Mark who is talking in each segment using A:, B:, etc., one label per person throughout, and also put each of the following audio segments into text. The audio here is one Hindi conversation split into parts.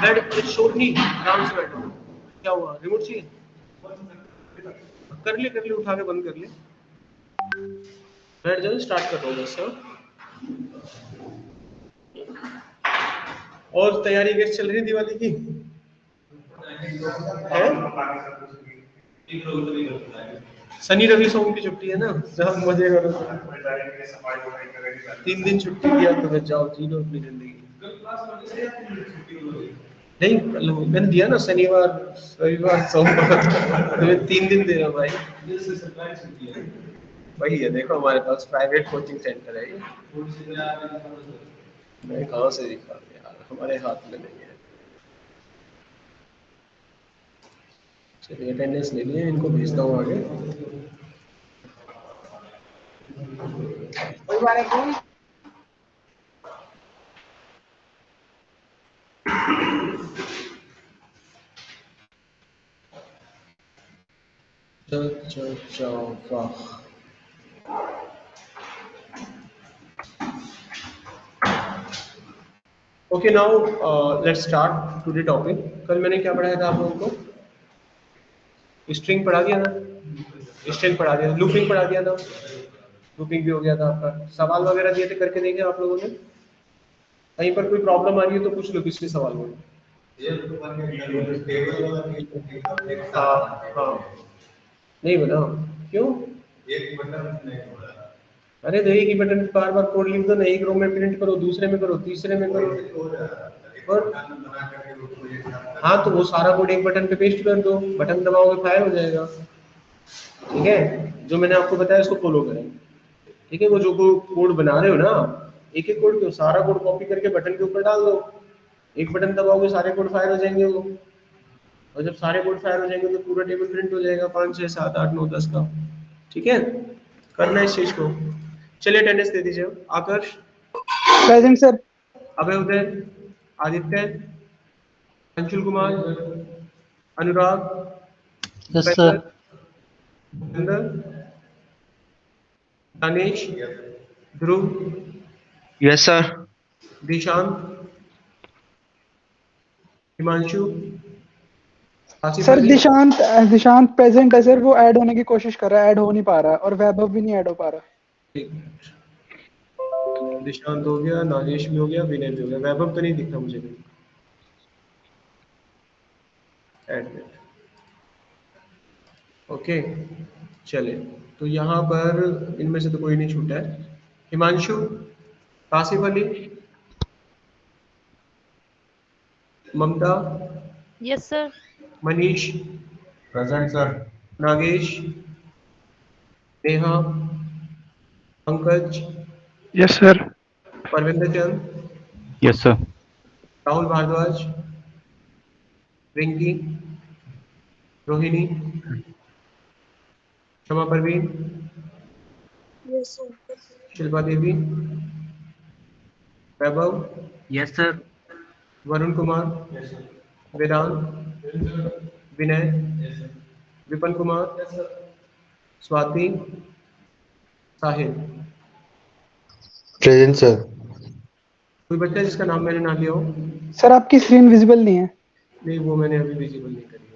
A: बैठ शोर नहीं, आराम से बैठो। क्या हुआ, रिमोट चाहिए? कर ले उठा के बंद कर ले। बैठ जाओ, स्टार्ट कर रहा हूँ बस। और तैयारी कैसे चल रही है दिवाली की? है? शनि रवि सोम की छुट्टी है ना, जब मजे करो। 3 दिन छुट्टी किया तो मैं जाओ जी लो अपनी जिंदगी। नहीं मैंने दिया ना, शनिवार रविवार सोमवार, तुम्हें 3 दिन दे रहा हूँ भाई। वही है, देखो हमारे पास प्राइवेट कोचिंग सेंटर है ये। मैं कहाँ से दिखा यार, हमारे हाथ में नहीं है। चलिए अटेंडेंस ले लिए, इनको भेजता हूँ आगे। वाह। Okay now let's start today topic. कल मैंने क्या पढ़ाया था आप लोगों को? स्ट्रिंग पढ़ा दिया ना, स्ट्रिंग पढ़ा दिया, लूपिंग पढ़ा दिया था, लूपिंग भी हो गया था आपका। सवाल वगैरह दिए थे, करके देंगे आप लोगों ने? कहीं पर कोई प्रॉब्लम आ रही है तो पूछ लो पिछले सवाल में। हाँ हाँ, नहीं बना क्यों? अरे तो एक ही बटन पे बार बार कोड लिख दो ना, एक रो में प्रिंट करो, दूसरे में करो, तीसरे में करो। और हाँ तो वो सारा कोड एक बटन पे पेस्ट कर दो, बटन दबाओगे फायर हो जाएगा। ठीक है, जो मैंने आपको बताया उसको फॉलो करें। ठीक है, वो जो कोड बना रहे हो ना, एक एक कोड क्यों, सारा कोड कॉपी करके बटन के ऊपर डाल दो, एक बटन दबाओगे सारे कोड फायर हो जाएंगे वो। और जब सारे कोड फायर हो जाएंगे तो पूरा टेबल प्रिंट हो जाएगा, 5 6 7 8 9 10 का। ठीक है, करना इस चीज को। चलिए अटेंडेंस दे दीजिए। Akarsh,
B: present sir.
A: Abhay, Uday, Aditya, Anshul Kumar, Anurag,
B: yes
A: Upendra,
B: sir.
A: Jitendra, Danesh, Dhruv,
C: yes sir.
A: Dishant, Himanshu, Asif
B: sir
A: Ali.
B: Dishant Dishant present है सर, वो ऐड होने की कोशिश कर रहा है, ऐड हो नहीं पा रहा है, और वैभव भी नहीं ऐड हो पा रहा।
A: एक मिनट, दिशांत हो गया, नागेश भी हो गया, विनय भी हो गया, वैभव तो नहीं दिखता मुझे कहीं। ऐड में ओके। चले, तो यहाँ पर इनमें से तो कोई नहीं छूटा है। Himanshu, Asif Ali, Mamta,
D: yes sir.
A: Manish,
E: present sir.
A: Nagesh, Neha, Pankaj,
B: yes sir.
A: Parvinder Chand,
C: yes sir.
A: Rahul Bhardwaj, Rinki, Rohini, Kshama Parveen,
F: yes sir.
A: Shilpa Devi, Vaibhav,
C: yes sir.
A: Varun Kumar, Vedant, Vinay, Vipan Kumar, Swati, Sahil.
E: Present sir.
A: कोई बच्चा जिसका नाम मैंने ना लिया हो?
B: सर आपकी स्क्रीन विजिबल नहीं है।
A: नहीं, वो मैंने अभी विजिबल नहीं करी है।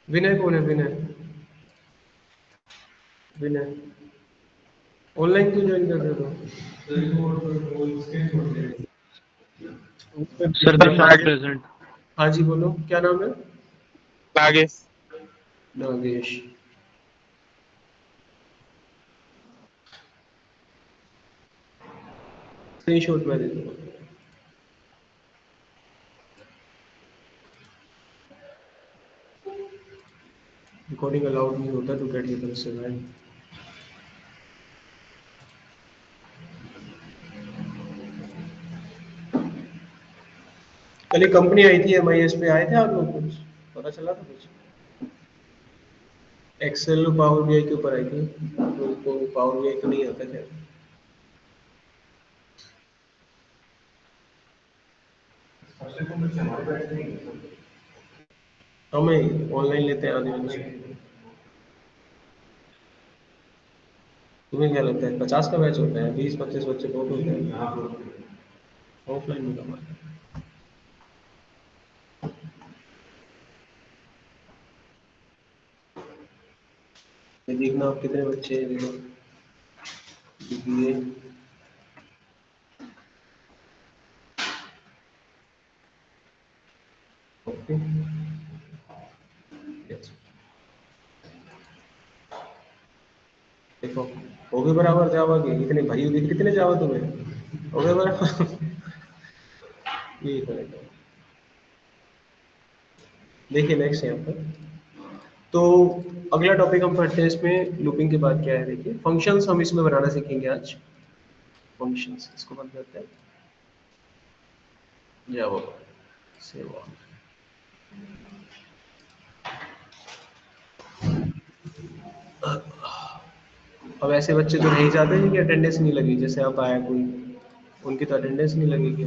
A: विनय कौन है? विनय, विनय ऑनलाइन क्यों ज्वाइन कर रहे हो?
C: Sir Dishant present.
A: हाँ जी बोलो, क्या नाम है?
C: नागेश।
A: नागेश। स्क्रीनशॉट मैं दे दूंगा। रिकॉर्डिंग अलाउड नहीं होता तो कैट की तरफ से भाई। कल एक कंपनी आई थी MIS पे, आए थे आप लोग? कुछ पता चला था कुछ? एक्सेल और पावर BI के ऊपर आई थी, तो उनको पावर BI तो नहीं आता क्या? हमें ऑनलाइन लेते हैं आधे बच्चे। तुम्हें क्या लगता है 50 का बैच होता है, 20-25 बच्चे बहुत होते हैं, ऑफलाइन में कम आता है। ये देखना आप कितने बच्चे हैं, देखो ये ओके देखो हो गए बराबर जावा के, इतने भरी हुई कितने जावा तुम्हें हो गए बराबर। ये करेक्ट। देखिए नेक्स्ट यहाँ पर, तो अगला टॉपिक हम पढ़ते हैं इसमें लूपिंग के बाद क्या है, देखिए फंक्शंस हम इसमें बनाना सीखेंगे आज। फंक्शंस इसको बंद करते हैं, जावा सेव ऑन। अब ऐसे बच्चे तो नहीं जाते जिनकी अटेंडेंस नहीं लगी, जैसे आप आया कोई, उनकी तो अटेंडेंस नहीं लगेगी।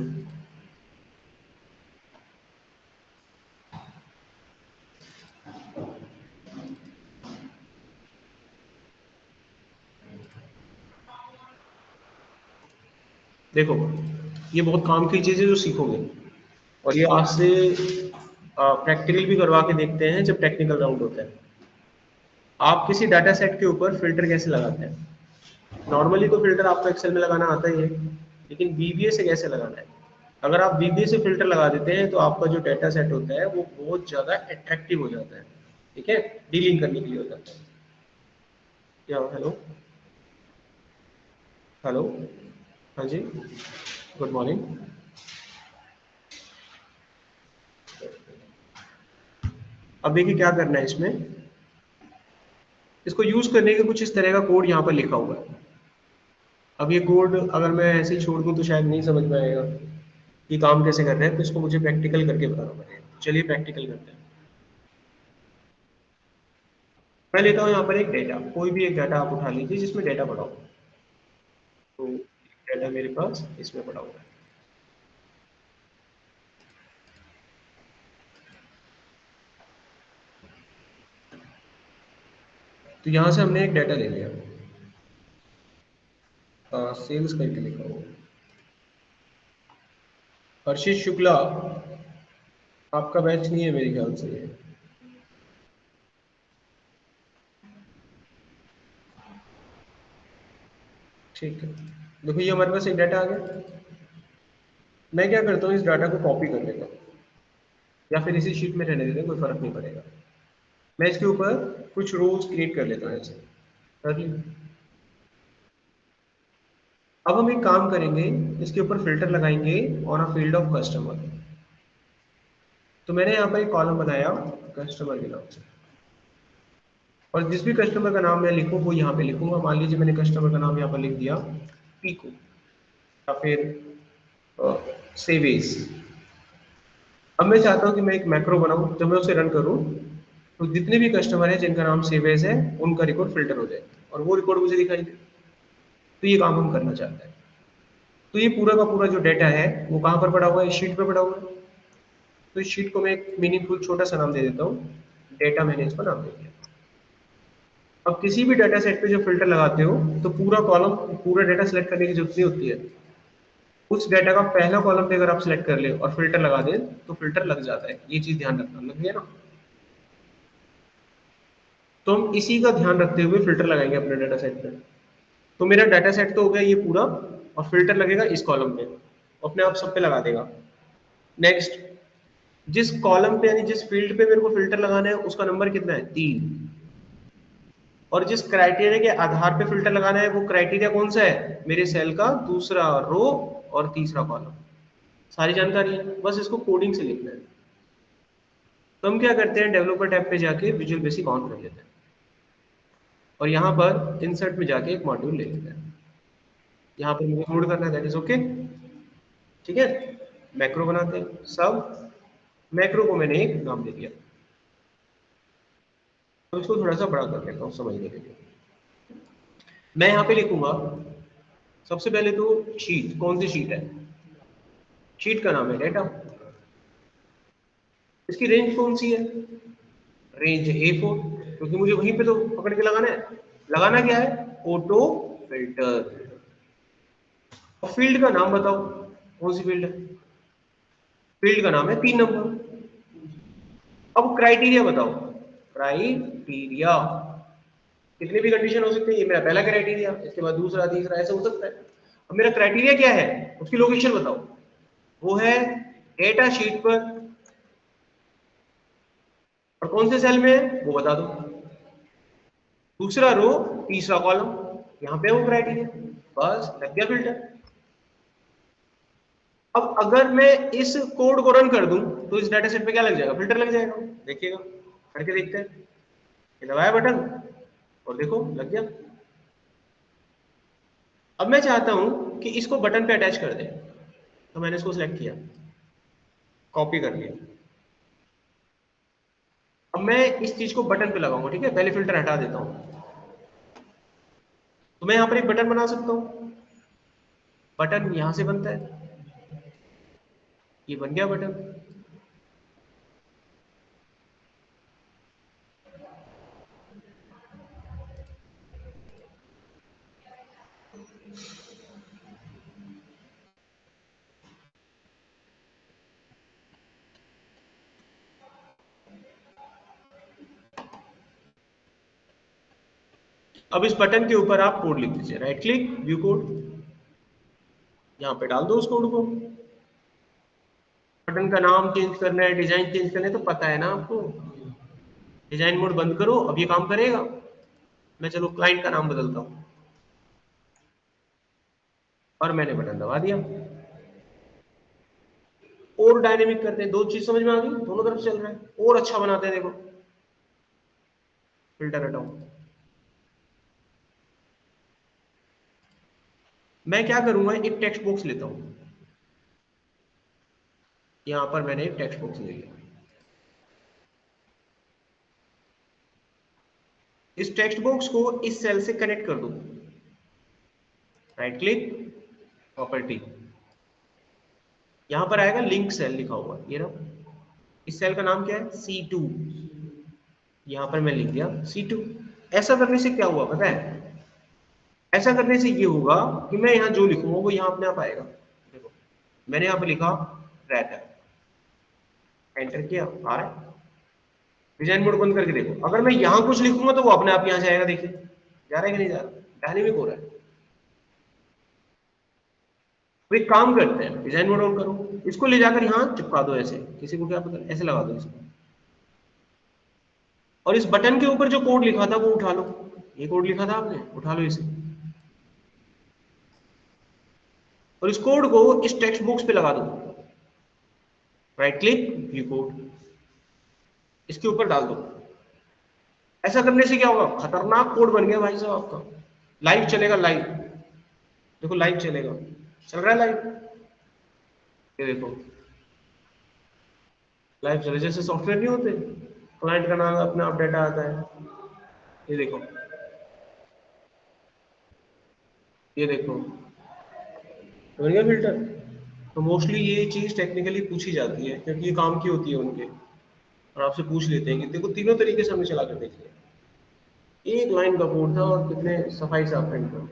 A: देखो ये बहुत काम की चीज़ है जो सीखोगे, और ये आज से प्रैक्टिकल भी करवा के देखते हैं जब टेक्निकल राउंड होता है। आप किसी डाटा सेट के ऊपर फिल्टर कैसे लगाते हैं? नॉर्मली तो फिल्टर आपको एक्सेल में लगाना आता ही है, लेकिन वीबीए से कैसे लगाना है? अगर आप वीबीए से फिल्टर लगा देते हैं तो आपका जो डाटा सेट होता है वो बहुत ज़्यादा अट्रैक्टिव हो जाता है, ठीक है, डीलिंग करने के लिए हो जाता है। क्या हेलो हेलो, हाँ जी, गुड मॉर्निंग। अब देखिए क्या करना है इसमें, इसको यूज करने के कुछ इस तरह का कोड यहाँ पर लिखा हुआ है। अब ये कोड अगर मैं ऐसे ही छोड़ दूँ तो शायद नहीं समझ में आएगा कि काम कैसे कर रहे हैं, तो इसको मुझे प्रैक्टिकल करके बताना पड़ेगा। चलिए प्रैक्टिकल करते हैं। मैं लेता हूँ यहाँ पर एक डेटा, कोई भी एक डाटा आप उठा लीजिए जिसमें डेटा पड़ा हो। तो डाटा मेरे पास इसमें पड़ा हुआ है। तो यहाँ से हमने एक डाटा ले लिया, सेल्स करके लिखा हुआ। हर्षित शुक्ला आपका बैच नहीं है मेरे ख्याल से ये। ठीक है, देखो ये हमारे पास एक डाटा आ गया। मैं क्या करता हूँ, इस डाटा को कॉपी कर लेता हूँ, या फिर इसी शीट में रहने देते हैं, कोई फर्क नहीं पड़ेगा। मैं इसके ऊपर कुछ रोज क्रिएट कर लेता हूँ, ऐसे कर ली। अब हम एक काम करेंगे, इसके ऊपर फिल्टर लगाएंगे on a field of customer. तो मैंने यहाँ पर एक कॉलम बनाया कस्टमर के नाम से, और जिस भी कस्टमर का नाम मैं लिखूँ वो यहाँ पे लिखूंगा। मान लीजिए मैंने कस्टमर का नाम यहाँ पर लिख दिया पीकू, या फिर सेवेज। अब मैं चाहता हूँ कि मैं एक मैक्रो बनाऊँ, जब मैं उसे रन करूँ तो जितने भी कस्टमर हैं जिनका नाम सेवेज है उनका रिकॉर्ड फिल्टर हो जाए और वो रिकॉर्ड मुझे दिखाई दे। तो ये काम हम करना चाहते हैं। तो ये पूरा का पूरा जो डेटा है वो कहाँ पर पड़ा हुआ है, इस शीट पे पड़ा हुआ है। तो इस शीट को मैं एक मीनिंगफुल छोटा सा नाम दे देता हूँ, डेटा मैंने इसको नाम दे दिया। अब किसी भी डाटा सेट पे जो फिल्टर लगाते हो तो पूरा कॉलम, पूरा डाटा सेलेक्ट करने की जरूरत नहीं होती है। उस डाटा का पहला कॉलम पे अगर आप सिलेक्ट कर ले और फिल्टर लगा दें तो फिल्टर लग जाता है। ये चीज ध्यान रखना, लग गया ना? तो हम इसी का ध्यान रखते हुए फिल्टर लगाएंगे अपने डाटा सेट पे। तो मेरा डाटा सेट तो हो गया ये पूरा, और फिल्टर लगेगा इस कॉलम पे, अपने आप सब पे लगा देगा। नेक्स्ट, जिस कॉलम पे यानी जिस फील्ड पे मेरे को फिल्टर लगाना है उसका नंबर कितना है, 3। और जिस क्राइटेरिया के आधार पे फिल्टर लगाना है वो क्राइटेरिया कौन सा है, मेरे सेल का दूसरा रो और तीसरा कॉलम। सारी जानकारी है, बस इसको कोडिंग से लिखना है। तो हम क्या करते हैं, डेवलपर टैब पे जाके विजुअल बेसिक ऑन कर लेते हैं, और यहाँ पर इंसर्ट में जाके एक मॉड्यूल ले लेते हैं। यहाँ पर मुझे लोड करना है, दैट इज ओके, ठीक है। मैक्रो बनाते हैं सब, मैक्रो को मैंने एक नाम दे दिया। तो इसको थोड़ा सा बड़ा कर लेता हूँ समझने के लिए। मैं यहाँ पे लिखूंगा सबसे पहले तो शीट, कौन सी शीट है, शीट का नाम है डेटा। इसकी रेंज कौन सी है, रेंज A4, क्योंकि मुझे वहीं पे तो पकड़ के लगाना है। लगाना क्या है? Auto filter. और फील्ड का नाम बताओ, कौन सी फील्ड है? फील्ड का नाम है 3 नंबर। अब क्राइटेरिया बताओ, क्राइटेरिया कितने भी कंडीशन हो सकते हैं। ये मेरा पहला क्राइटेरिया, इसके बाद दूसरा, तीसरा, ऐसा हो सकता है। अब मेरा क्राइटेरिया क्या है, उसकी लोकेशन बताओ। वो है डेटा शीट पर, और कौन से सेल में है वो बता दो। दूसरा रो, तीसरा कॉलम, यहां पे है वो क्राइटेरिया, बस लग गया फिल्टर। अब अगर मैं इस कोड को रन कर दूं तो इस डाटा सेट पे क्या लग जाएगा? फिल्टर लग जाएगा। देखिएगा, करके देखते हैं। ये दबाया बटन और देखो लग गया। अब मैं चाहता हूं कि इसको बटन पे अटैच कर दें, तो मैंने इसको सिलेक्ट किया, कॉपी कर लिया। अब मैं इस चीज को बटन पे लगाऊंगा, ठीक है? पहले फिल्टर हटा देता हूं। तो मैं यहां पर एक बटन बना सकता हूं। बटन यहां से बनता है, ये बन गया बटन। अब इस बटन के ऊपर आप कोड लिख दीजिए, राइट क्लिक, व्यू कोड, यहां पे डाल दो उस कोड को। बटन का नाम चेंज करना है, डिजाइन चेंज करना है, तो पता है ना आपको। डिजाइन मोड बंद करो, अब ये काम करेगा। मैं चलो क्लाइंट का नाम बदलता हूं, और मैंने बटन दबा दिया। और डायनेमिक करते हैं, दो चीज समझ में आ गई, दोनों तरफ चल रहा है। और अच्छा बनाते हैं, देखो फिल्टर हटाओ। मैं क्या करूंगा, एक टेक्स्ट बॉक्स लेता हूं। यहां पर मैंने एक टेक्स्ट बॉक्स ले लिया। इस टेक्स्ट बॉक्स को इस सेल से कनेक्ट कर दो, राइट क्लिक, प्रॉपर्टी, यहां पर आएगा लिंक सेल लिखा हुआ, ये रहा। इस सेल का नाम क्या है? C2। यहां पर मैं लिख दिया C2। ऐसा करने से क्या हुआ पता है? ऐसा करने से ये होगा कि मैं यहां जो लिखूंगा वो यहां अपने आप आएगा। देखो मैंने यहां पर लिखा रेटर, एंटर किया, आ रहा है। डिजाइन मोड बंद करके देखो, अगर मैं यहां कुछ लिखूंगा तो वो अपने आप यहां जाएगा। देखिए जा रहा है कि नहीं जा रहा? डायनेमिक हो रहा है। तो एक काम करते हैं, डिजाइन मोड ऑन करो, इसको ले जाकर यहां चिपका दो, ऐसे, किसी को क्या पता, ऐसे लगा दो इसको। और इस बटन के ऊपर जो कोड लिखा था वो उठा लो। ये कोड लिखा था आपने, उठा लो इसे, और इस कोड को इस टेक्स्ट बॉक्स पे लगा दो, राइट क्लिक, व्यू कोड, इसके ऊपर डाल दो। ऐसा करने से क्या होगा? खतरनाक कोड बन गया भाई साहब आपका। लाइव चलेगा, लाइव देखो, लाइव चलेगा, चल रहा है लाइव। ये देखो लाइव चले, जैसे सॉफ्टवेयर नहीं होते, क्लाइंट का नाम अपने आप डाटा आता है। ये देखो, ये देखो बन गया फिल्टर। तो मोस्टली ये चीज टेक्निकली पूछी जाती है, क्योंकि ये काम की होती है उनके, और आपसे पूछ लेते हैं कि देखो तीनों तरीके से हमें चला कर देखिए। एक लाइन का कोड था और कितने सफाई से आप प्रिंट करो।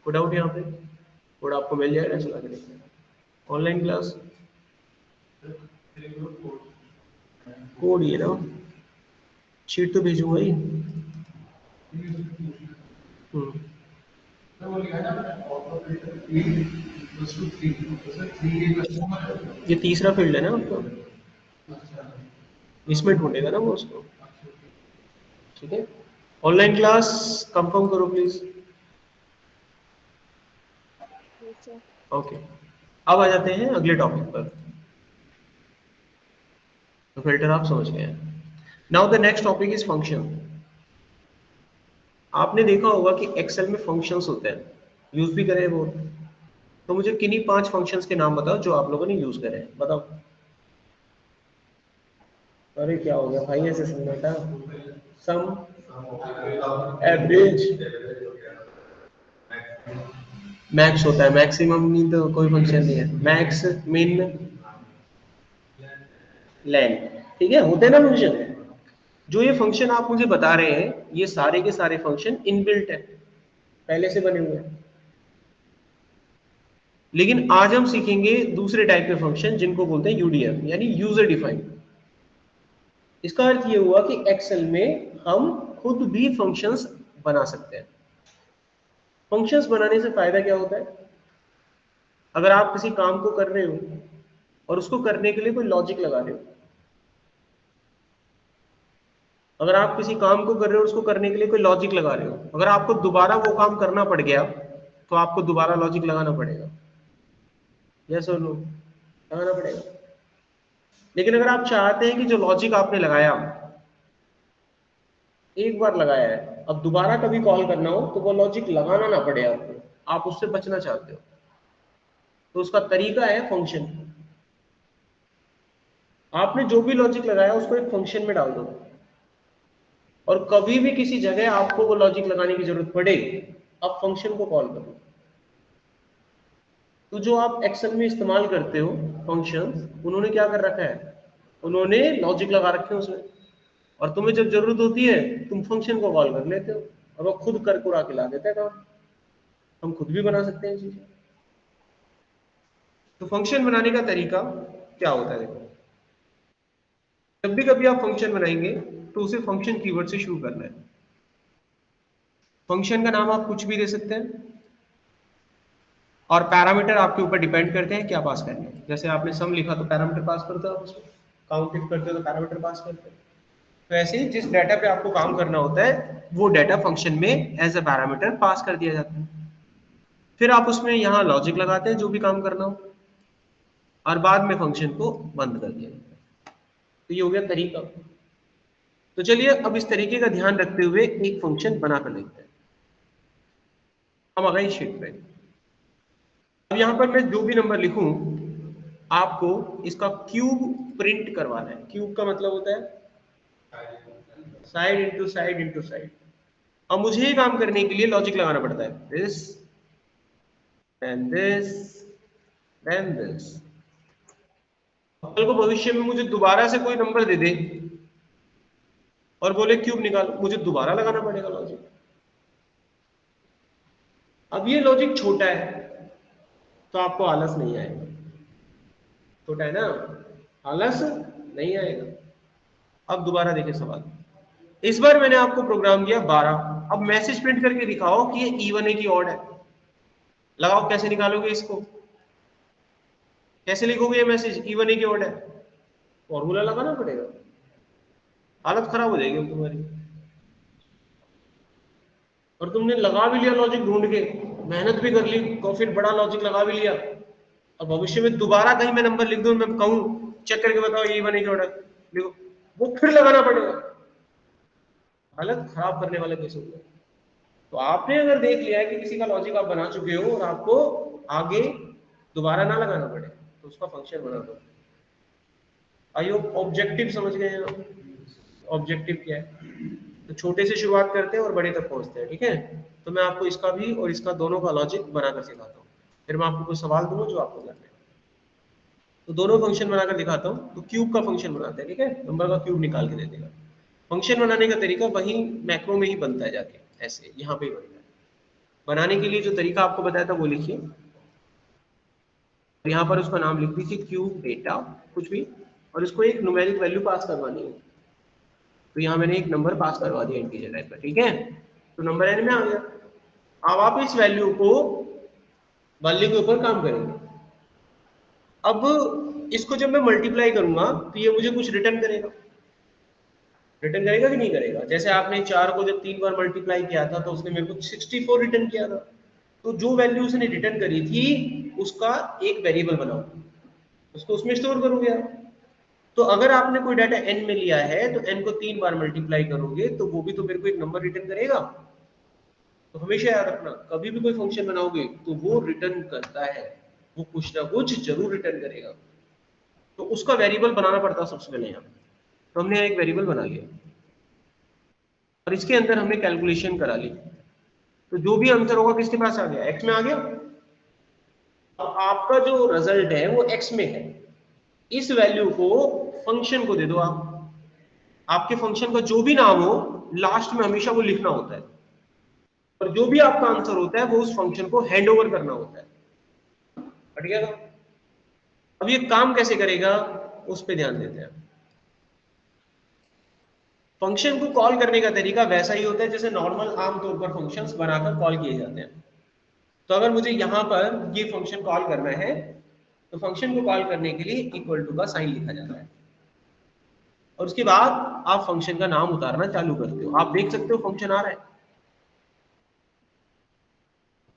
A: कोड आउट, यहाँ पे कोड आपको मिल जाएगा, चला कर देखिए। ऑनलाइन क्लास कोड ये ना, शीट तो भेजूंगा ही। ये तीसरा फील्ड है ना आपका, इसमें ढूंढेगा ना वो उसको, ठीक है। ऑनलाइन क्लास कंफर्म करो प्लीज।
F: Yes, sir.
A: ओके, अब आ जाते हैं अगले टॉपिक पर। तो फिल्टर आप समझ गए हैं। Now the next topic is function. आपने देखा होगा कि एक्सेल में फंक्शंस होते हैं, यूज भी करे वो। तो मुझे किन्हीं 5 फंक्शंस के नाम बताओ जो आप लोगों ने यूज करे हैं, बताओ। अरे क्या हो गया भाई, ऐसे सन्नाटा। सम, एवरेज, मैक्स होता है, मैक्सिमम नहीं तो कोई फंक्शन नहीं है। मैक्स, मिन, लेन, ठीक है, होते हैं ना फंक्शन। जो ये फंक्शन आप मुझे बता रहे हैं ये सारे के सारे फंक्शन इनबिल्ट है, पहले से बने हुए हैं। लेकिन आज हम सीखेंगे दूसरे टाइप के फंक्शन जिनको बोलते हैं यूडीएफ यानी यूजर डिफाइंड। इसका अर्थ ये हुआ कि एक्सेल में हम खुद भी फंक्शंस बना सकते हैं। फंक्शंस बनाने से फायदा क्या होता है? अगर आप किसी काम को कर रहे हो और उसको करने के लिए कोई लॉजिक लगा रहे हो, अगर आप किसी काम को कर रहे हो और उसको करने के लिए कोई लॉजिक लगा रहे हो, अगर आपको दोबारा वो काम करना पड़ गया तो आपको दोबारा लॉजिक लगाना पड़ेगा, यस और नो? लगाना पड़ेगा। लेकिन अगर आप चाहते हैं कि जो लॉजिक आपने लगाया एक बार लगाया है, अब दोबारा कभी कॉल करना हो तो वो लॉजिक लगाना ना पड़े आपको, आप उससे बचना चाहते हो, तो उसका तरीका है फंक्शन। आपने जो भी लॉजिक लगाया उसको एक फंक्शन में डाल दो, और कभी भी किसी जगह आपको वो लॉजिक लगाने की जरूरत पड़े, अब फंक्शन को कॉल करो। तो जो आप एक्सेल में इस्तेमाल करते हो फंक्शंस, उन्होंने क्या कर रखा है? उन्होंने लॉजिक लगा रखे हैं उसमें, और तुम्हें जब जरूरत होती है तुम फंक्शन को कॉल कर लेते हो और वो खुद कर कुरा के ला देता है काम। हम खुद भी बना सकते हैं चीजें। तो फंक्शन बनाने का तरीका क्या होता है? देखो, जब भी कभी आप फंक्शन बनाएंगे तो उसे फंक्शन कीवर्ड से शुरू करना है। फंक्शन का नाम आप कुछ भी दे सकते हैं, और पैरामीटर आपके ऊपर डिपेंड करते हैं क्या पास करने हैं। जैसे आपने सम लिखा तो पैरामीटर पास करते हो आप उसमें, काउंट इफ करते हो तो पैरामीटर पास करते हो। तो ऐसे ही जिस डाटा पे आपको काम करना होता है वो डाटा फंक्शन में एज अ पैरामीटर पास कर दिया जाता है। फिर आप उसमें यहाँ लॉजिक लगाते हैं जो भी काम करना हो, और बाद में फंक्शन को बंद कर दिया जाता है। तो ये हो गया तरीका। तो चलिए अब इस तरीके का ध्यान रखते हुए एक फंक्शन बना कर देखते हैं। हम आ गए शीट पे। अब यहाँ पर मैं जो भी नंबर लिखूं आपको इसका क्यूब प्रिंट करवाना है। क्यूब का मतलब होता है side into side into side. अब मुझे ये काम करने के लिए लॉजिक लगाना पड़ता है, this and this and this. कल को भविष्य में मुझे दोबारा से कोई नंबर दे दे और बोले क्यूब निकालो, मुझे दोबारा लगाना पड़ेगा लॉजिक। अब ये लॉजिक छोटा है तो आपको आलस नहीं आएगा, छोटा है ना, आलस नहीं आएगा। अब दोबारा देखिए सवाल। इस बार मैंने आपको प्रोग्राम दिया 12। अब मैसेज प्रिंट करके दिखाओ कि ये इवन है कि ऑड है। लगाओ, कैसे निकालोगे इसको? कैसे लिखोगे ये मैसेज इवन है कि ऑड है? फॉर्मूला लगाना पड़ेगा, हालत खराब हो जाएगी तुम्हारी। और तुमने लगा भी लिया लॉजिक ढूंढ के, मेहनत भी कर ली, तो फिर बड़ा लॉजिक लगा भी लिया, अब भविष्य में दोबारा कहीं मैं नंबर लिख दूं, मैं कहूं चेक करके बताओ ये इवन है कि ऑड है, देखो वो फिर लगाना पड़ेगा, हालत खराब करने वाले केस होंगे। तो आपने अगर देख लिया है कि किसी का लॉजिक आप बना चुके हो और आपको आगे दोबारा ना लगाना पड़े, तो उसका फंक्शन बना दो। आई होप ऑब्जेक्टिव समझ गए हैं। ऑब्जेक्टिव क्या है? तो छोटे से शुरुआत करते हैं और बड़े तक पहुंचते हैं, ठीक है? तो मैं आपको इसका भी और इसका दोनों का लॉजिक बनाकर सिखाता हूँ, फिर मैं आपको कोई सवाल दूंगा जो आपको करना है। तो दोनों फंक्शन बनाकर दिखाता हूँ। तो क्यूब का फंक्शन बनाते हैं, ठीक है? नंबर का क्यूब निकाल के दे देगा। फंक्शन बनाने का तरीका वही मैक्रो में ही बनता है, जाके ऐसे यहाँ पे ही बनता है। बनाने के लिए जो तरीका आपको बताया था वो लिखिए, यहाँ पर उसका नाम लिख दीजिए क्यूब डेटा कुछ भी, और इसको एक न्यूमेरिक वैल्यू पास करवानी है। तो यहाँ मैंने एक नंबर पास करवा दिया इंटीजर टाइप का, ठीक है? तो नंबर एन में आ गया। अब आप इस वैल्यू को वैल्यू के ऊपर काम करेंगे। अब इसको जब मैं मल्टीप्लाई करूंगा तो ये मुझे कुछ रिटर्न करेगा। रिटर्न करेगा कि नहीं करेगा? जैसे आपने 4 को जब 3 बार मल्टीप्लाई किया था तो उसने मेरे को 64 रिटर्न किया था। तो जो वैल्यू उसने रिटर्न करी थी उसका एक वेरिएबल बनाओ, उसको उसमें स्टोर करोगे आप। तो अगर आपने कोई डाटा n में लिया है तो n को 3 बार मल्टीप्लाई करोगे तो वो भी तो मेरे को एक नंबर रिटर्न करेगा। तो हमेशा याद रखना, कभी भी कोई फंक्शन बनाओगे तो वो रिटर्न करता है, वो कुछ ना कुछ जरूर रिटर्न करेगा। तो उसका वेरिएबल बनाना पड़ता है सबसे पहले यहाँ। तो हमने एक वेरिएबल बना लिया और इसके अंदर हमने कैलकुलेशन करा ली। तो जो भी आंसर होगा किसके पास आ गया? x में आ गया। अब आपका जो रिजल्ट है वो x में है, इस वैल्यू को फंक्शन को दे दो आप। आपके फंक्शन का जो भी नाम हो लास्ट में हमेशा वो लिखना होता है, और जो भी आपका आंसर होता है वो उस फंक्शन को हैंड ओवर करना होता है। हट गया ना? अब ये काम कैसे करेगा उस पर ध्यान देते हैं। फंक्शन को कॉल करने का तरीका वैसा ही होता है जैसे नॉर्मल आमतौर पर फंक्शंस बनाकर कॉल किए जाते हैं। तो अगर मुझे यहां पर ये फंक्शन कॉल करना है तो फंक्शन को कॉल करने के लिए इक्वल टू का साइन लिखा जाता है, और उसके बाद आप फंक्शन का नाम उतारना चालू करते हो। आप देख सकते हो फंक्शन आ रहा है।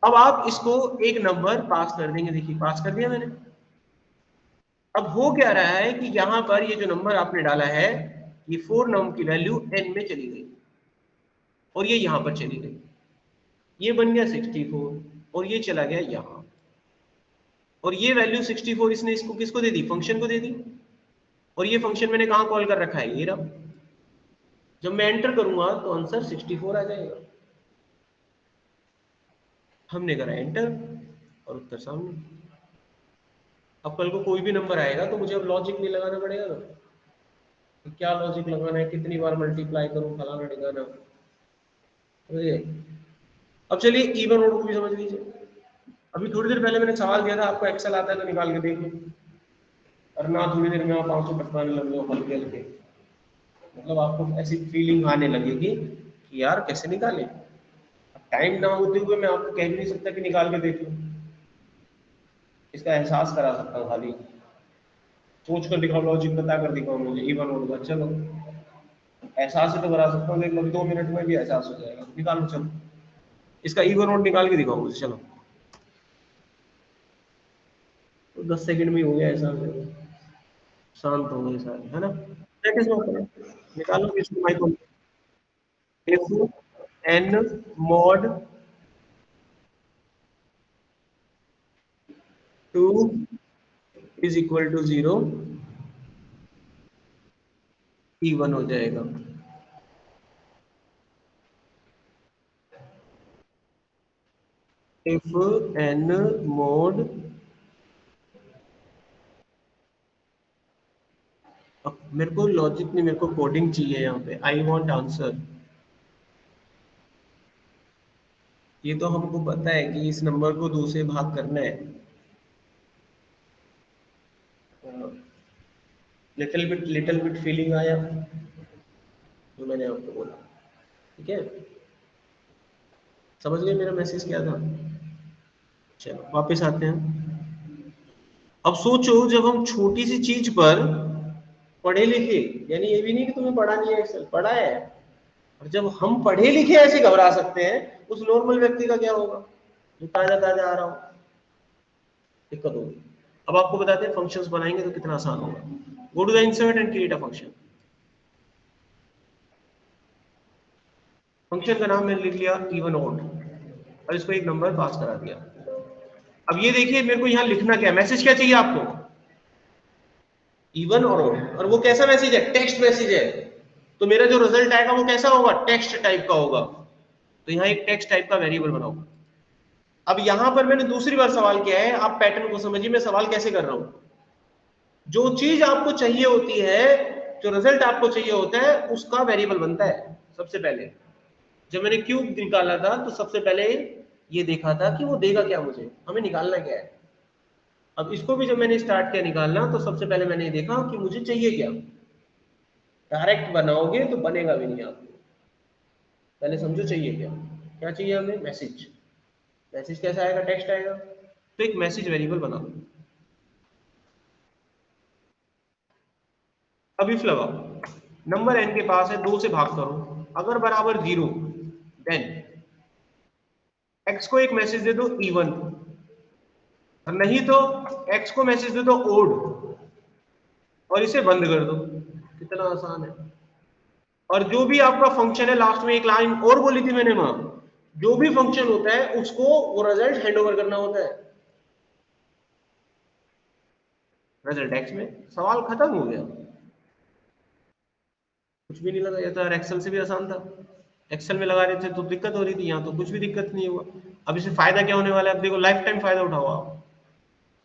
A: अब आप इसको एक नंबर पास कर देंगे। देखिए पास कर दिया मैंने। अब हो क्या रहा है कि यहां पर ये जो नंबर आपने डाला है ये 4 नंबर की वैल्यू n में चली गई और ये यहां पर चली गई, ये बन गया 64 और ये चला गया यहां, और ये वैल्यू 64 इसने इसको किसको दे दी? फंक्शन को दे दी। और ये फंक्शन मैंने कहां कॉल कर रखा है? ये रहा। जब मैं एंटर करूंगा तो आंसर 64 आ जाएगा। हमने करा एंटर और उत्तर सामने। अब कल को कोई भी नंबर आएगा तो मुझे अब लॉजिक नहीं लगाना पड़ेगा ना, तो क्या लॉजिक लगाना है, कितनी बार मल्टीप्लाई करूं, फलाना ठिकाना। अब चलिए इवन ऑड को भी समझ लीजिए। अभी थोड़ी देर पहले मैंने सवाल दिया था आपको एक्सेल आता है तो निकाल के देख लो, और ना थोड़ी देर में आप 500 कटवाने लग लो हल्के हल्के। मतलब आपको ऐसी फीलिंग आने लगेगी कि यार कैसे निकाले। टाइम ना होते हुए मैं आपको कह भी नहीं सकता कि निकाल के देख लो, इसका एहसास करा सकता हूँ, खाली सोच कर दिखाओ, लॉजिक बता कर दिखाओ मुझे इवन ऑड का। चलो एहसास से तो करा सकता हूँ, देख लो 2 मिनट में भी एहसास हो जाएगा। निकालो चलो, इसका इवन ऑड निकाल के दिखाओ मुझे। चलो तो 10 सेकंड में ही हो गया ऐसा, शांत हो गए सारे, है ना? दैट इज नॉट निकालो इसको micro. If N mod 2 is equal to 0, even हो जाएगा। इफ एन मॉड, मेरे को लॉजिक नहीं, मेरे को कोडिंग चाहिए यहाँ पे। I want answer. ये तो हमको पता है कि इस नंबर को 2 से भाग करना है। लिटिल बिट फीलिंग आया जो मैंने आपको बोला, ठीक है? समझ गए मेरा मैसेज क्या था? चलो वापस आते हैं। अब सोचो जब हम छोटी सी चीज पर पढ़े लिखे, यानी ये भी नहीं कि तुम्हें पढ़ा नहीं है, एक्सेल पढ़ा है, और जब हम पढ़े लिखे ऐसे घबरा सकते हैं, उस नॉर्मल व्यक्ति का क्या होगा जो ताजा ताजा आ रहा हो? दिक्कत होगी। अब आपको बताते हैं फंक्शंस बनाएंगे तो कितना आसान होगा। Go to the insert and create a function. Function का नाम मैंने लिख लिया इवन ऑड, और इसको एक नंबर पास करा दिया। अब ये देखिए मेरे को यहाँ लिखना क्या है, मैसेज क्या चाहिए आपको? इवन और ऑड। और वो कैसा मैसेज है? टेक्स्ट मैसेज है। तो मेरा जो रिजल्ट आएगा वो कैसा होगा? टेक्स्ट टाइप का होगा। तो यहाँ एक टेक्स्ट टाइप का वेरिएबल बनाओ। अब यहां पर मैंने दूसरी बार सवाल किया है, आप पैटर्न को समझिए मैं सवाल कैसे कर रहा हूं। जो चीज आपको चाहिए होती है, जो रिजल्ट आपको चाहिए होता है, उसका वेरिएबल बनता है। सबसे पहले जब मैंने क्यूब निकाला था तो सबसे पहले ये देखा था कि वो देगा क्या, मुझे हमें निकालना क्या है। अब इसको भी जब मैंने स्टार्ट किया निकालना तो सबसे पहले मैंने ये देखा कि मुझे चाहिए क्या। डायरेक्ट बनाओगे तो बनेगा भी नहीं आपको, पहले समझो चाहिए क्या। क्या चाहिए हमें? मैसेज। मैसेज कैसा आएगा? टेक्स्ट आएगा। तो एक मैसेज वेरिएबल बना दो। अब इफ लगाओ, नंबर n के पास है, 2 से भाग करो, अगर बराबर 0 देन x को एक मैसेज दे दो इवन, और नहीं तो x को मैसेज दे दो ओड, और इसे बंद कर दो। कितना आसान है। और जो भी आपका फंक्शन है, लास्ट में एक लाइन और बोली थी मैंने वहां, जो भी फंक्शन होता है उसको वो रिजल्ट हैंड ओवर करना होता है। रिजल्ट x में, सवाल खत्म हो गया, कुछ भी नहीं लगा। ये तो यार एक्सेल से भी आसान था। एक्सेल में लगा रहे थे तो दिक्कत हो रही थी, यहाँ तो कुछ भी दिक्कत नहीं हुआ। अब इससे फायदा क्या होने वाला है? अब देखो लाइफ टाइम फायदा उठाओ आप।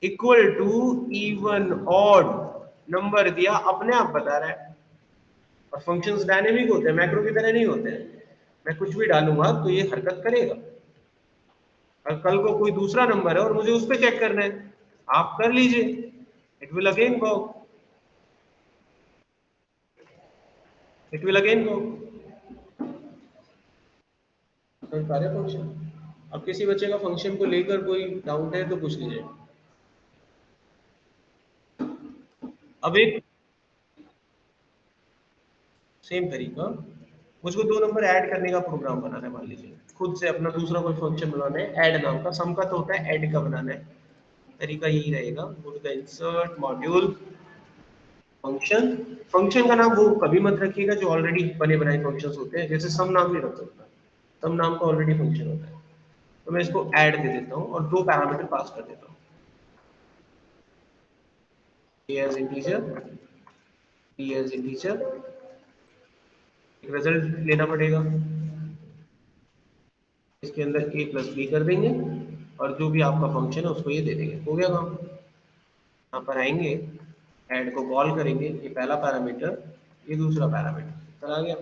A: Equal to even odd, number दिया अपने आप बता रहा है। और फंक्शंस डायनेमिक होते हैं, मैक्रो की तरह नहीं होते हैं। मैं कुछ भी डालूंगा तो ये हरकत करेगा। और कल को कोई दूसरा नंबर है और मुझे उस पर चेक करना है, आप कर लीजिए, it will again go, it will again go. सारे फंक्शन, अब किसी बच्चे का फंक्शन को लेकर कोई डाउट है तो पूछ लीजिए। अब एक सेम तरीका, मुझको 2 नंबर ऐड करने का प्रोग्राम बनाना है, मान लीजिए खुद से अपना दूसरा कोई फंक्शन बनाना है, ऐड नाम का, सम का तो होता है, ऐड का बनाना है। तरीका यही रहेगा, go to the insert module function. Function का नाम वो कभी मत रखिएगा जो ऑलरेडी बने बनाए फंक्शंस होते हैं, जैसे सम नाम नहीं रख सकता, सम नाम का ऑलरेडी फंक्शन होता है। तो मैं इसको ऐड दे देता हूँ और 2 पैरामीटर पास कर देता हूँ, a as integer, b as integer। एक रिजल्ट लेना पड़ेगा, इसके अंदर a प्लस बी कर देंगे और जो भी आपका फंक्शन है उसको ये दे देंगे, हो गया काम। यहाँ पर आएंगे, ऐड को कॉल करेंगे, ये पहला पैरामीटर, ये दूसरा पैरामीटर, चला गया।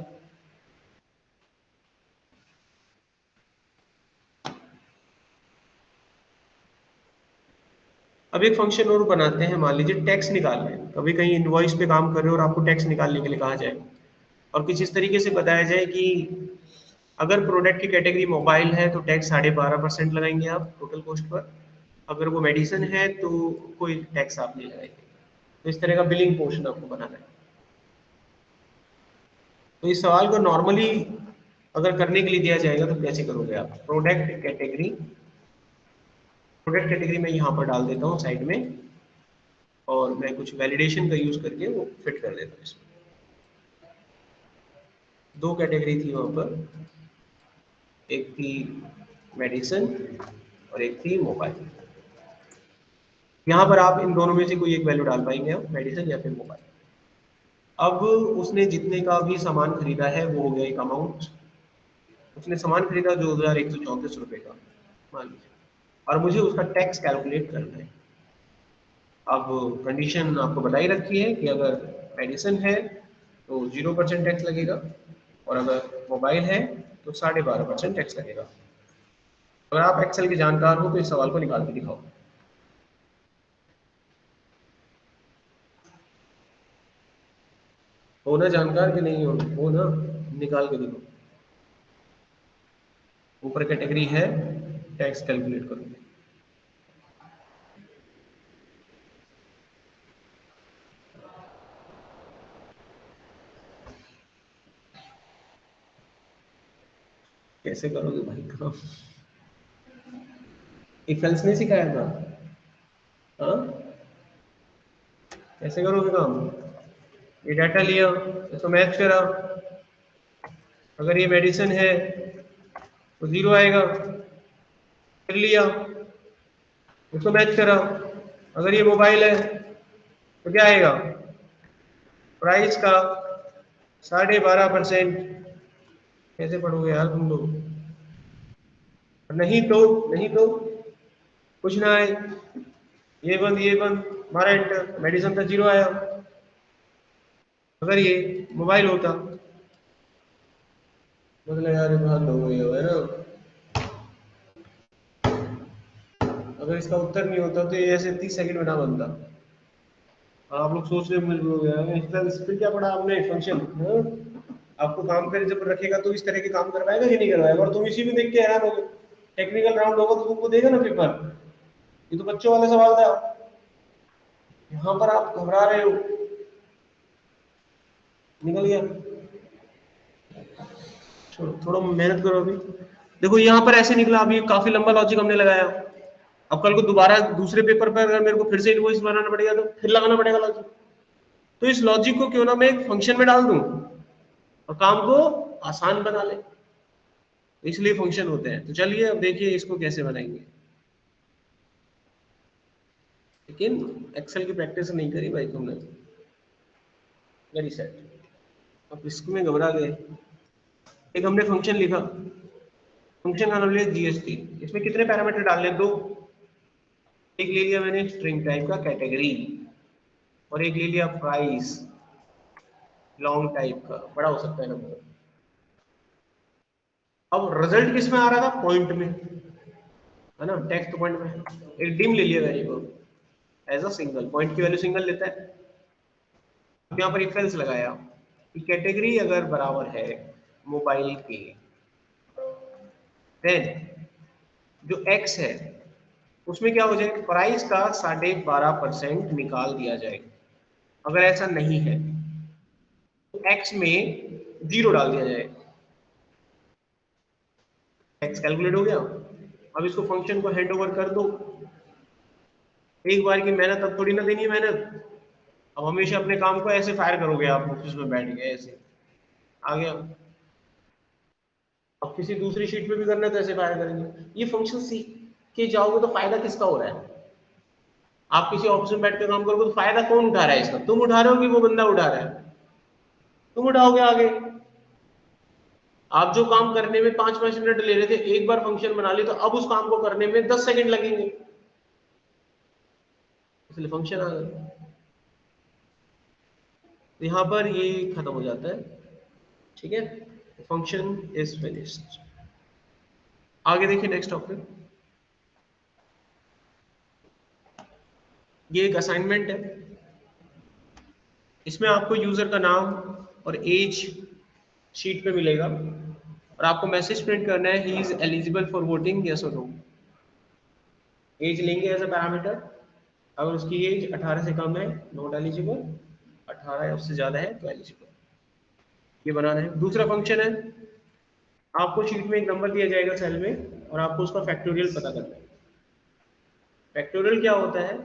A: अब एक फंक्शन और बनाते हैं, मान लीजिए टैक्स निकालना है, कभी कहीं इनवॉइस पे काम कर रहे हो और आपको टैक्स निकालने के लिए कहा जाए और कुछ इस तरीके से बताया जाए कि अगर प्रोडक्ट की कैटेगरी मोबाइल है तो टैक्स 12.5% लगाएंगे आप टोटल कॉस्ट पर, अगर वो मेडिसिन है तो कोई टैक्स आप नहीं लगाएंगे। तो इस तरह का बिलिंग पोर्शन आपको बनाना है। तो इस सवाल को नॉर्मली अगर करने के लिए दिया जाएगा तो कैसे करोगे आप, प्रोडक्ट कैटेगरी, प्रोडक्ट कैटेगरी मैं यहाँ पर डाल देता हूँ साइड में और मैं कुछ वैलिडेशन का यूज करके वो फिट कर देता हूँ इसमें। 2 कैटेगरी थी वहां पर, एक थी मेडिसिन और एक थी मोबाइल। यहाँ पर आप इन दोनों में से कोई एक वैल्यू डाल पाएंगे, आप मेडिसिन या फिर मोबाइल। अब उसने जितने का भी सामान खरीदा है वो हो गया एक अमाउंट, उसने सामान खरीदा 2134 रुपए का मान लीजिए, और मुझे उसका टैक्स कैलकुलेट करना है। अब कंडीशन आपको बताई रखी है कि अगर मेडिसिन है तो 0% टैक्स लगेगा और अगर मोबाइल है तो 12.5% टैक्स लगेगा। अगर आप एक्सेल के जानकार हो तो इस सवाल को निकाल के दिखाओ। हो ना जानकार कि नहीं हो ना, निकाल के दिखाओ। ऊपर कैटेगरी है, टैक्स कैलकुलेट करो। कैसे करोगे भाई काम, एक्सेल्स नहीं सिखाया था? हाँ, कैसे करोगे काम? ये डाटा लिया, इसको मैच करा, अगर ये मेडिसिन है तो 0 आएगा, फिर लिया, इसको मैच करा, अगर ये मोबाइल है तो क्या आएगा, प्राइस का 12.5%। कैसे पढ़ोगे यार तुम लोग? नहीं तो कुछ ना आए, ये बंद मारा एंटर, मेडिसिन का 0 आया। अगर ये मोबाइल होता, मतलब यार बात हो गई है ना, अगर इसका उत्तर नहीं होता तो ये ऐसे 30 सेकंड में ना बनता। आप लोग सोच रहे हो फिर क्या पढ़ा आपने फंक्शन, आपको काम पे जब रखेगा तो इस तरह के काम करवाएगा कि नहीं करवाएगा, और तुम इसी में देख के हैरान हो गए। टेक्निकल राउंड होगा तो तुमको देगा ना पेपर, ये तो बच्चों वाले सवाल था, यहाँ पर आप घबरा रहे हो, निकल गया। छोड़ो, थोड़ा मेहनत करो अभी। देखो यहाँ पर ऐसे निकला, अभी काफी लंबा लॉजिक हमने लगाया। अब कल को दोबारा दूसरे पेपर पर अगर मेरे को फिर से इनवॉइस बनाना पड़ेगा तो फिर लगाना पड़ेगा लॉजिक। तो इस लॉजिक को क्यों ना मैं एक फंक्शन में डाल दूं और काम को आसान बना ले, इसलिए फंक्शन होते हैं। तो चलिए अब देखिए इसको कैसे बनाएंगे, लेकिन एक्सेल की प्रैक्टिस नहीं करी भाई तुमने। वेरी सेट, अब इसमें घबरा गए। एक हमने फंक्शन लिखा, फंक्शन का नाम लिया जीएसटी, इसमें कितने पैरामीटर डालने, 2। एक ले लिया मैंने स्ट्रिंग टाइप का कैटेगरी और एक ले लिया प्राइस, लॉन्ग टाइप का, बड़ा हो सकता है नंबर। अब रिजल्ट किस में आ रहा था? पॉइंट में, है ना, टेक्स्ट पॉइंट में। एक डिम ले लिया variable as a single, point की वैल्यू सिंगल लेता है। अब यहाँ पर इफ एल्स लगाया कि कैटेगरी अगर बराबर है मोबाइल के, देन जो एक्स है उसमें क्या हो जाएगा, प्राइस का 12.5% निकाल दिया जाएगा। अगर ऐसा नहीं है तो एक्स में 0 डाल दिया जाएगा। एक्स कैलकुलेट हो गया। अब इसको फंक्शन को हैंड ओवर कर दो। एक बार की मेहनत अब थोड़ी ना देनी है मेहनत। अब हमेशा अपने काम को ऐसे फायर करोगे आप ऑफिस में बैठ के, ऐसे आ गया। अब किसी दूसरी शीट पे भी करना है तो ऐसे फायर करेंगे। ये फंक्शन सीख के जाओगे तो फायदा किसका हो रहा है? आप किसी ऑफिस में बैठ के काम करोगे तो फायदा कौन उठा रहा है इसका? तुम उठा रहे हो कि वो बंदा उठा रहा है? तुम उठाओगे आगे। आप जो काम करने में 5-5 मिनट ले रहे थे, एक बार फंक्शन बना लिया तो अब उस काम को करने में 10 सेकंड लगेंगे, इसलिए फंक्शन आ गया। यहां पर ये खत्म हो जाता है, ठीक है। Function is finished. आगे देखिए नेक्स्ट टॉपिक। ये एक असाइनमेंट है। इसमें आपको यूजर का नाम और एज शीट पे मिलेगा और आपको मैसेज प्रिंट करना है, he is eligible for voting, yes और नो। एज लेंगे एज अ पैरामीटर। अगर उसकी एज 18 से कम है नॉट एलिजिबल, 18 या उससे ज्यादा है तो एलिजिबल। ये बनाना है। दूसरा फंक्शन है, आपको शीट में एक नंबर दिया जाएगा सेल में और आपको उसका फैक्टोरियल पता करना है। फैक्टोरियल क्या होता है?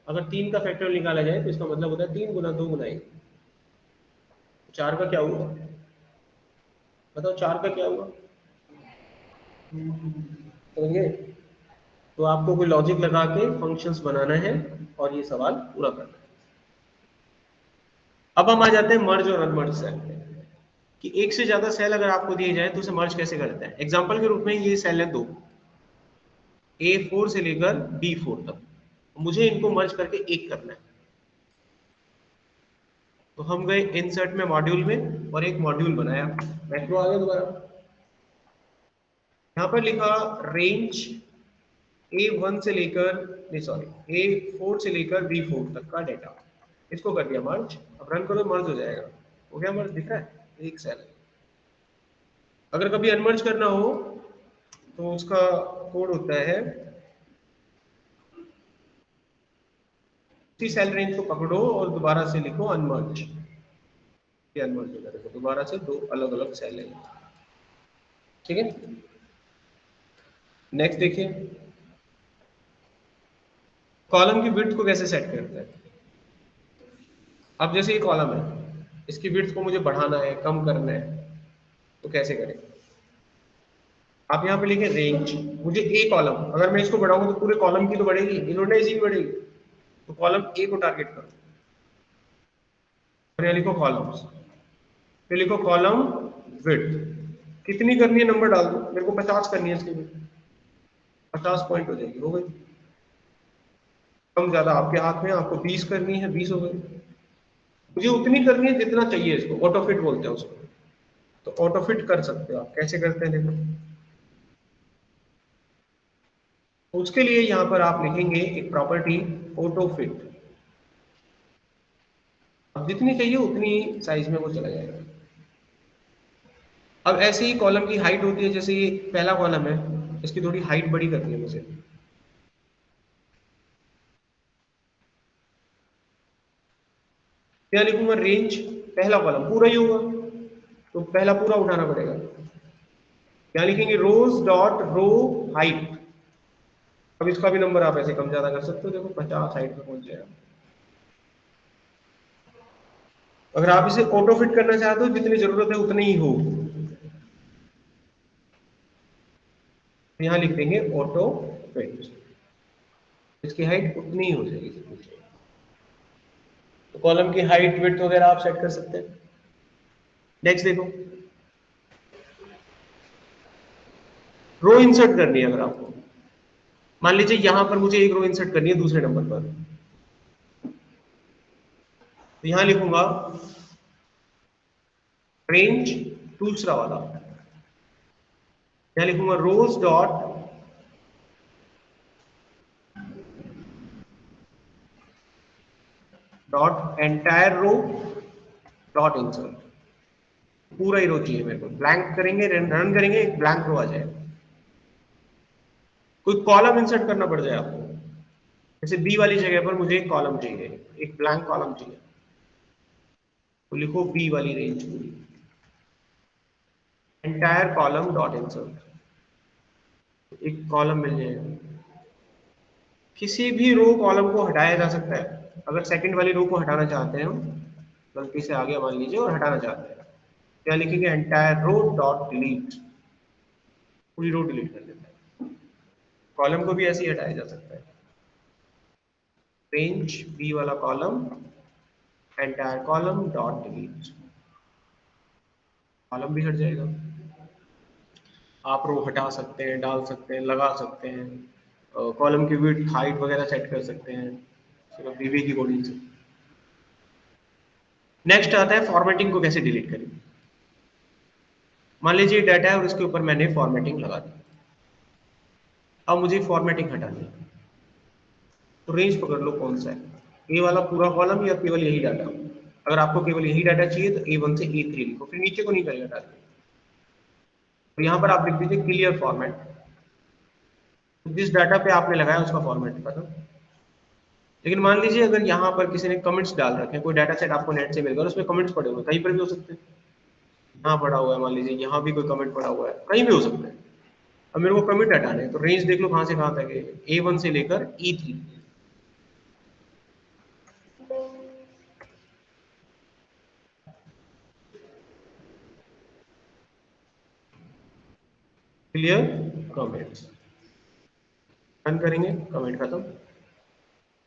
A: अगर 3 का फैक्टोरियल निकाला जाए तो इसका मतलब होता है 3 गुना 2 गुना 1। 4 का क्या हुआ बताओ? 4 का क्या हुआ? समझिए। तो आपको कोई लॉजिक लगा के फंक्शंस बनाना है और ये सवाल पूरा करना है। अब हम आ जाते हैं मर्ज और अनमर्ज सेल पे, कि एक से ज्यादा सेल अगर आपको दिए जाए तो उसे मर्ज कैसे करते हैं। एग्जांपल के रूप में ये सेल है 2, A4 से लेकर B4 तक, मुझे इनको मर्ज करके एक करना है। तो हम गए इंसर्ट में, मॉड्यूल में, और एक मॉड्यूल बनाया। मैक्रो आ गया दोबारा। यहाँ पर लिखा रेंज A1 से लेकर, नहीं सॉरी, A4 से लेकर B4 तक का डेटा, इसको कर दिया मर्ज। अब रन करो, मर्ज हो जाएगा। हो गया मर्ज, दिख रहा है एक सेल। अगर कभी अनमर्ज करना हो तो उसका कोड होता है, उसी सेल रेंज को पकड़ो और दोबारा से लिखो अनमर्ज। ये अनमर्ज हो जाएगा, दोबारा से 2 अलग अलग सेल है, ठीक है। नेक्स्ट देखिए, कॉलम की विड्थ को कैसे सेट करते हैं। अब जैसे ये कॉलम है, इसकी विड्थ को मुझे बढ़ाना है, कम करना है, तो कैसे करें? आप यहाँ पे लिखे रेंज, मुझे ए कॉलम, अगर मैं इसको बढ़ाऊंगा तो पूरे कॉलम की तो बढ़ेगी, इन्होंने इसी की बढ़ेगी। तो कॉलम ए को टारगेट करो और यहाँ लिखो कॉलम्स, फिर लिखो कॉलम विड्थ कितनी करनी है, नंबर डाल दो। मेरे को 50 करनी है इसकी विड्थ, 50 पॉइंट हो जाएगी, हो गई। कम ज्यादा आपके हाथ में, आपको 20 करनी है, 20 हो गई। मुझे उतनी करनी है जितना चाहिए, इसको ऑटो फिट बोलते हैं उसको। तो ऑटो फिट कर सकते हो आप। कैसे करते हैं देखो, उसके लिए यहां पर आप लिखेंगे एक प्रॉपर्टी ऑटो फिट। अब जितनी चाहिए उतनी साइज में वो चला जाएगा। अब ऐसे ही कॉलम की हाइट होती है, जैसे ये पहला कॉलम है, इसकी थोड़ी हाइट बड़ी करनी है मुझे। क्या लिखूंगा? रेंज, पहला कॉलम पूरा ही होगा तो पहला पूरा उठाना पड़ेगा। क्या लिखेंगे? रोज डॉट रो हाइट। अब इसका भी नंबर आप ऐसे कम ज्यादा कर सकते हो, देखो 50 हाइट पे पहुंच जाएगा। अगर आप इसे ऑटो फिट करना चाहते हो, जितनी जरूरत है उतनी ही हो, तो यहां लिख देंगे ऑटो फिट। इसकी हाइट उतनी ही हो जाएगी जितनी चाहिए। तो कॉलम की हाइट, विड्थ वगैरह आप सेट कर सकते हैं। नेक्स्ट देखो, रो इंसर्ट करनी है। अगर आपको मान लीजिए यहां पर मुझे एक रो इंसर्ट करनी है दूसरे नंबर पर, तो यहां लिखूंगा रेंज दूसरा वाला, क्या लिखूंगा, rows dot entire row dot insert, पूरा ही रो चाहिए मेरे को, ब्लैंक करेंगे, रन करेंगे, एक ब्लैंक रो आ जाएगा। कोई कॉलम इंसर्ट करना पड़ जाए आपको, जैसे बी वाली जगह पर मुझे एक कॉलम चाहिए, एक ब्लैंक कॉलम चाहिए, तो लिखो बी वाली रेंज पूरी, एंटायर कॉलम डॉट इंसर्ट, एक कॉलम मिल जाएगा। किसी भी रो कॉलम को हटाया जा सकता है। अगर सेकंड वाली रो को हटाना चाहते हैं हम, गलती से आगे मान लीजिए और हटाना चाहते हैं, क्या लिखेंगे, एंटायर रो डॉट डिलीट, पूरी रो डिलीट कर देता है। कॉलम को भी ऐसे ही हटाया जा सकता है, रेंज बी वाला column, entire column dot delete, column भी हट जाएगा। आप रो हटा सकते हैं, डाल सकते हैं, लगा सकते हैं, कॉलम की विड्थ हाइट वगैरह सेट कर सकते हैं सिर्फ बीबी की कोडिंग से। नेक्स्ट आता है फॉर्मेटिंग को कैसे डिलीट करें। मान लीजिए डाटा है और उसके ऊपर मैंने फॉर्मेटिंग लगा दी, अब मुझे फॉर्मेटिंग हटानी है, तो रेंज पकड़ लो कौन सा है, ए वाला पूरा कॉलम या केवल यही डाटा। अगर आपको केवल यही डाटा चाहिए तो A1 से A3 लिखो, फिर नीचे को नहीं करेगा डाटा। तो यहाँ पर आप लिख दीजिए क्लियर फॉर्मेट, जिस डाटा पे आपने लगाया उसका फॉर्मेट पता। लेकिन मान लीजिए अगर यहाँ पर किसी ने कमेंट्स डाल रखे हैं, कोई डाटा सेट आपको नेट से मिल गया और उसमें कमेंट्स पड़े हुए, कहीं पर भी हो सकते हैं, यहाँ पड़ा हुआ है, मान लीजिए यहाँ भी कोई कमेंट पड़ा हुआ है, कहीं भी हो सकता है। अब मेरे को कमेंट हटाने हैं, तो रेंज देख लो कहाँ से कहाँ तक है, A1 से लेकर E3। क्लियर कमेंट्स, रन करेंगे, कमेंट खत्म।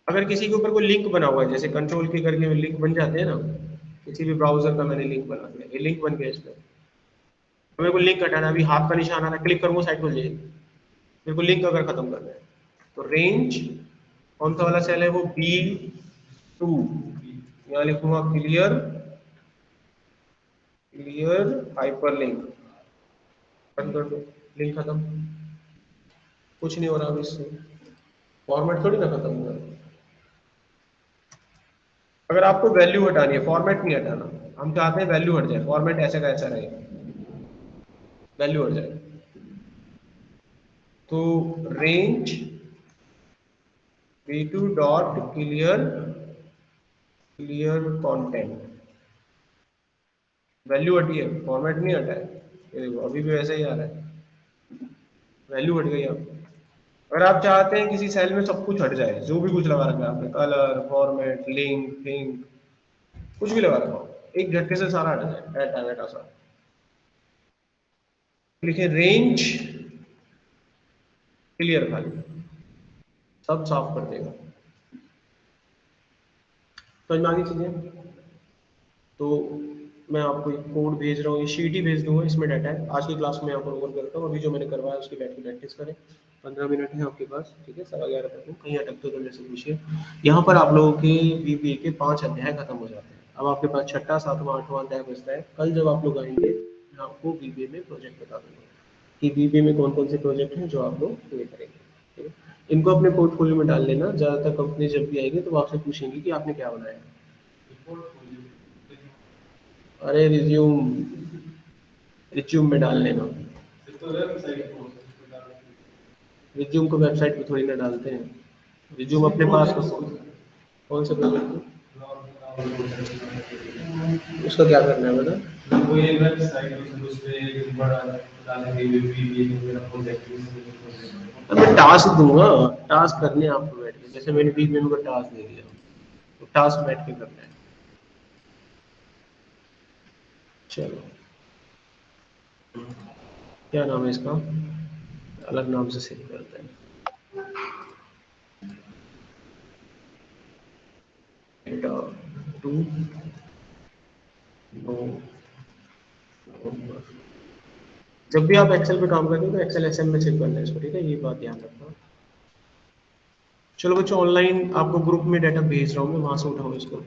A: अगर किसी के ऊपर कोई लिंक बना हुआ है, जैसे कंट्रोल की करके लिंक बन जाते हैं ना, किसी भी ब्राउजर का मैंने लिंक बना दिया, ये लिंक बन गया इसमें, तो मेरे को लिंक हटाना, अभी हाथ का निशान आ रहा है, क्लिक करूंगा साइड खुल जाएगी, मेरे को लिंक अगर खत्म करना है, तो रेंज कौन सा वाला सेल है, वो B2, यहाँ लिखूंगा क्लियर हाइपरलिंक, बंद कर दो, लिंक खत्म, कुछ नहीं हो रहा अब इससे, फॉर्मेट थोड़ी ना खत्म हुआ है। अगर आपको वैल्यू हटानी है, फॉर्मेट नहीं हटाना, हम चाहते हैं वैल्यू हट जाए, फॉर्मेट ऐसे का ऐसा रहे, वैल्यू हट जाए, तो range B2 dot clear content, value हटी है, फॉर्मेट नहीं हटा है, ये देखो अभी भी वैसे ही आ रहा है, वैल्यू हट गई। अब अगर आप चाहते हैं किसी सेल में सब कुछ हट जाए, जो भी कुछ लगा रखा है आपने, कलर, फॉर्मेट, लिंक, थिंग, कुछ भी लगा रखा हो, एक झटके से सारा हट जाए, डाटा सारा, लिखिए रेंज क्लियर, खाली सब साफ कर देगा। समझ में आ गई चीजें। तो मैं आपको एक कोड भेज रहा हूँ, ये शीट ही भेज दूंगा, इसमें डाटा है। आज की क्लास में आपको ओवर करता हूँ, अभी जो मैंने करवाया उसकी बैठ के प्रैक्टिस करें। 15 मिनट है आपके पास, ठीक है, 11:15 तक, कहीं अटकते तो मेरे से पूछिए। यहाँ पर आप लोगों के बीबीए के 5 अध्याय खत्म हो जाते हैं। अब आपके पास 6ठा, 7वां, 8वां अध्याय बचता है। कल जब आप लोग आएंगे मैं आपको बीबीए में प्रोजेक्ट बता दूंगा कि बीबीए में कौन कौन से प्रोजेक्ट हैं जो आप लोग पूरे करेंगे, ठीक है। इनको अपने पोर्टफोलियो में डाल लेना, ज्यादातर कंपनी जब भी आएगी तो वो आपसे पूछेंगी कि आपने क्या बनाया। अरे रिज्यूम में डाल लेना, रिज्यूम को वेबसाइट पे थोड़ी ना डालते हैं, रिज्यूम अपने पास कौन सा प्रोजेक्ट, उसका क्या करना है बता। मैं टास्क दूंगा, टास्क करने आपको बैठ के, जैसे मैंने बीच में टास्क दे दिया, तो टास्क बैठ के करना है। चलो, क्या नाम है इसका, अलग नाम से सेव करते हैं। जब भी आप एक्सेल पे काम करते हो तो एक्सेल एसएम में सेव करना है इसको, ठीक है, ये बात ध्यान रखना। चलो बच्चों, ऑनलाइन आपको ग्रुप में डाटा भेज रहा हूँ मैं, वहां से उठाओ इसको।